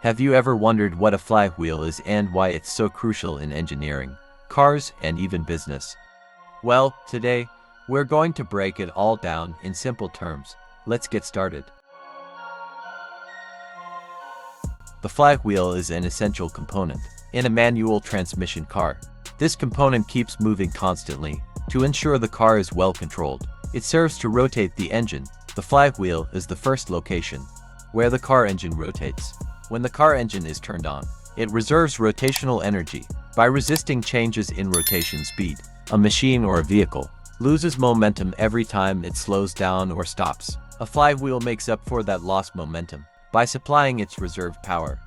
Have you ever wondered what a flywheel is and why it's so crucial in engineering, cars, and even business? Well, today, we're going to break it all down in simple terms. Let's get started. The flywheel is an essential component in a manual transmission car. This component keeps moving constantly to ensure the car is well controlled. It serves to rotate the engine. The flywheel is the first location where the car engine rotates. When the car engine is turned on, it reserves rotational energy. By resisting changes in rotation speed, a machine or a vehicle loses momentum every time it slows down or stops. A flywheel makes up for that lost momentum by supplying its reserved power.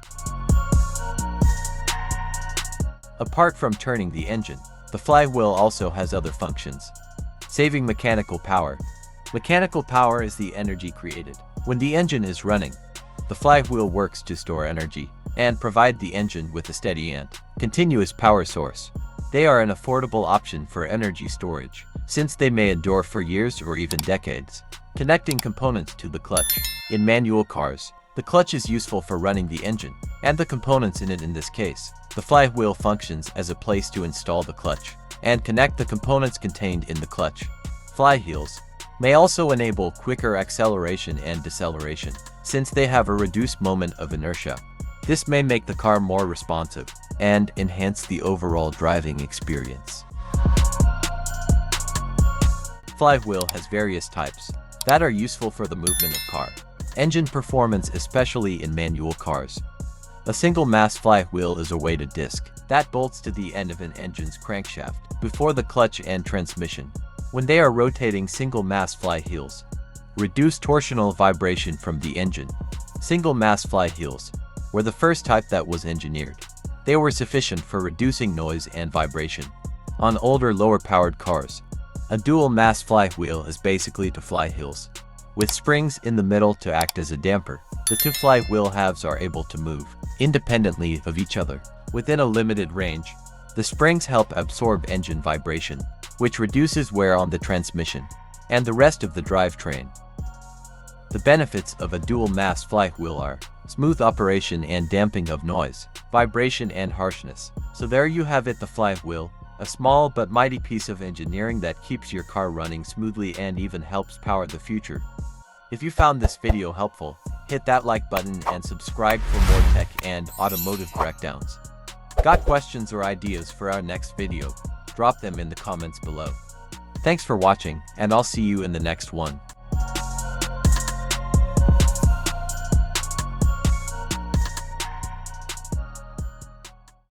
Apart from turning the engine, the flywheel also has other functions. Saving mechanical power. Mechanical power is the energy created when the engine is running. The flywheel works to store energy and provide the engine with a steady and continuous power source. They are an affordable option for energy storage, since they may endure for years or even decades. Connecting components to the clutch. In manual cars, the clutch is useful for running the engine and the components in it. In this case, the flywheel functions as a place to install the clutch and connect the components contained in the clutch. Flywheels may also enable quicker acceleration and deceleration, since they have a reduced moment of inertia. This may make the car more responsive and enhance the overall driving experience. Flywheel has various types that are useful for the movement of car engine performance, especially in manual cars. A single mass flywheel is a weighted disc that bolts to the end of an engine's crankshaft before the clutch and transmission. When they are rotating, single mass flywheels reduce torsional vibration from the engine. Single mass flywheels were the first type that was engineered. They were sufficient for reducing noise and vibration. On older, lower-powered cars, a dual mass flywheel is basically two flywheels with springs in the middle to act as a damper. The two flywheel halves are able to move independently of each other within a limited range. The springs help absorb engine vibration, which reduces wear on the transmission and the rest of the drivetrain. The benefits of a dual mass flywheel are smooth operation and damping of noise, vibration, and harshness. So there you have it, the flywheel, a small but mighty piece of engineering that keeps your car running smoothly and even helps power the future. If you found this video helpful, hit that like button and subscribe for more tech and automotive breakdowns. Got questions or ideas for our next video? Drop them in the comments below. Thanks for watching, and I'll see you in the next one.